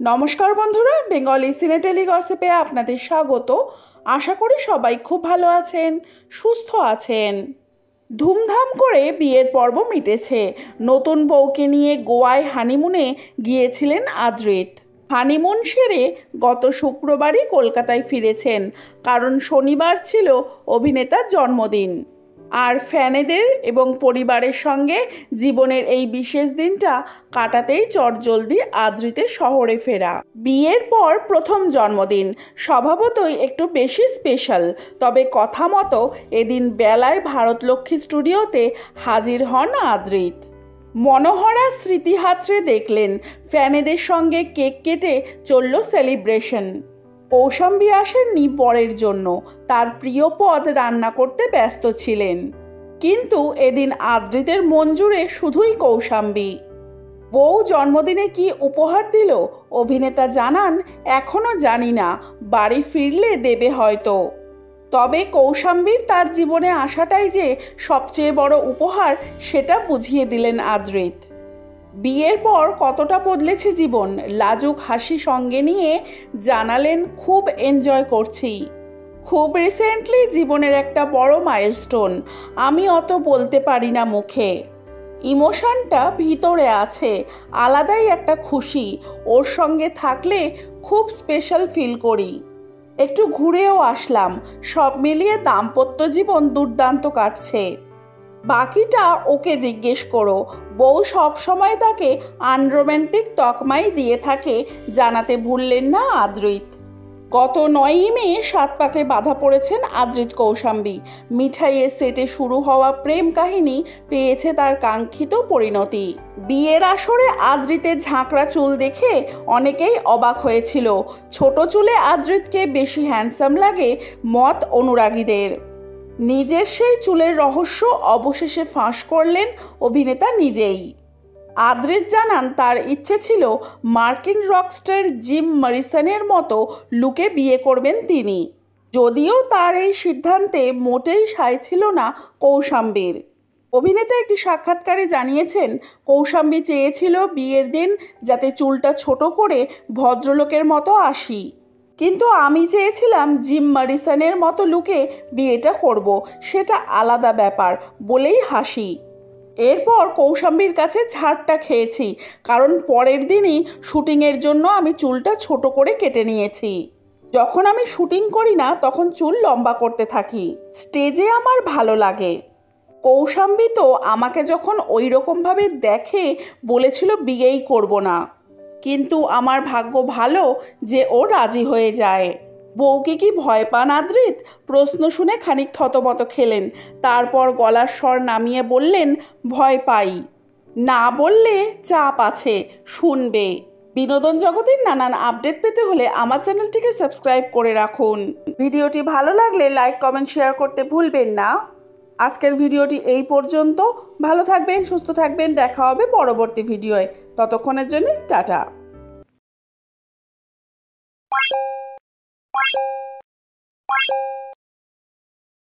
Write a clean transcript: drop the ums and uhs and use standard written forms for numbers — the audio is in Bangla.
নমস্কার বন্ধুরা, বেঙ্গলি সিনেটেলি গসিপে আপনাদের স্বাগত। আশা করি সবাই খুব ভালো আছেন, সুস্থ আছেন। ধুমধাম করে বিয়ের পর্ব মিটেছে। নতুন বউকে নিয়ে গোয়ায় হানিমুনে গিয়েছিলেন আদ্রিত। হানিমুন সেরে গত শুক্রবারই কলকাতায় ফিরেছেন, কারণ শনিবার ছিল অভিনেতার জন্মদিন। আর ফ্যানেদের এবং পরিবারের সঙ্গে জীবনের এই বিশেষ দিনটা কাটাতেই চটজলদি আদ্রিতের শহরে ফেরা। বিয়ের পর প্রথম জন্মদিন স্বভাবতই একটু বেশি স্পেশাল। তবে কথা মতো এদিন বেলায় ভারতলক্ষ্মী স্টুডিওতে হাজির হন আদ্রিত। মনোহরা স্মৃতি হাতড়ে দেখলেন, ফ্যানেদের সঙ্গে কেক কেটে চলল সেলিব্রেশন। কৌশাম্বী আসেননি বরের জন্য, তার প্রিয় পদ রান্না করতে ব্যস্ত ছিলেন। কিন্তু এদিন আদ্রিতের মন জুড়ে শুধুই কৌশাম্বী। বউ জন্মদিনে কি উপহার দিল অভিনেতা জানান, এখনও জানি না, বাড়ি ফিরলে দেবে হয়তো। তবে কৌশাম্বীর তার জীবনে আসাটাই যে সবচেয়ে বড় উপহার, সেটা বুঝিয়ে দিলেন আদ্রিত। বিয়ের পর কতটা বদলেছে জীবন, লাজুক হাসি সঙ্গে নিয়ে জানালেন, খুব এনজয় করছি। খুব রিসেন্টলি জীবনের একটা বড় মাইলস্টোন। আমি অত বলতে পারি না মুখে, ইমোশনটা ভিতরে আছে। আলাদাই একটা খুশি, ওর সঙ্গে থাকলে খুব স্পেশাল ফিল করি। একটু ঘুরেও আসলাম, সব মিলিয়ে দাম্পত্য জীবন দুর্দান্ত কাটছে। বাকিটা ওকে জিজ্ঞেস করো। বউ সবসময় তাকে আনরোম্যান্টিক তকমাই দিয়ে থাকে, জানাতে ভুললেন না আদ্রিত। গত 9ই মে 7 পাকে বাধা পড়েছেন আদ্রিত কৌশাম্বী। মিঠাইয়ের সেটে শুরু হওয়া প্রেম কাহিনী পেয়েছে তার কাঙ্ক্ষিত পরিণতি। বিয়ের আসরে আদ্রিতের ঝাঁকড়া চুল দেখে অনেকেই অবাক হয়েছিল। ছোট চুলে আদ্রিতকে বেশি হ্যান্ডসাম লাগে মত অনুরাগীদের। নিজের সেই চুলের রহস্য অবশেষে ফাঁস করলেন অভিনেতা নিজেই। আদ্রিত জানান, তার ইচ্ছে ছিল মার্কিন রকস্টার জিম মরিসনের মতো লুকে বিয়ে করবেন তিনি। যদিও তার এই সিদ্ধান্তে মোটেই সায় ছিল না কৌশাম্বীর। অভিনেতা একটি সাক্ষাৎকারে জানিয়েছেন, কৌশাম্বী চেয়েছিল বিয়ের দিন যাতে চুলটা ছোট করে ভদ্রলোকের মতো আসি, কিন্তু আমি চেয়েছিলাম জিম মরিসনের মতো লুকে বিয়েটা করব, সেটা আলাদা ব্যাপার বলেই হাসি। এরপর কৌশাম্বীর কাছে ঝাড়টা খেয়েছি, কারণ পরের দিনই শুটিংয়ের জন্য আমি চুলটা ছোট করে কেটে নিয়েছি। যখন আমি শুটিং করি না তখন চুল লম্বা করতে থাকি, স্টেজে আমার ভালো লাগে। কৌশাম্বী তো আমাকে যখন ওই রকমভাবে দেখে বলেছিল বিয়েই করব না, কিন্তু আমার ভাগ্য ভালো যে ও রাজি হয়ে যায়। বউকে কি ভয় পান আদ্রিত? প্রশ্ন শুনে খানিক থতমত খেলেন, তারপর গলার স্বর নামিয়ে বললেন, ভয় পাই না, বললে চাপ আছে, শুনবে। বিনোদন জগতের নানান আপডেট পেতে হলে আমার চ্যানেলটিকে সাবস্ক্রাইব করে রাখুন। ভিডিওটি ভালো লাগলে লাইক, কমেন্ট, শেয়ার করতে ভুলবেন না। আজকের ভিডিওটি এই পর্যন্ত। ভালো থাকবেন, সুস্থ থাকবেন, দেখা হবে পরবর্তী ভিডিওয়। ততক্ষণের জন্য টাটা।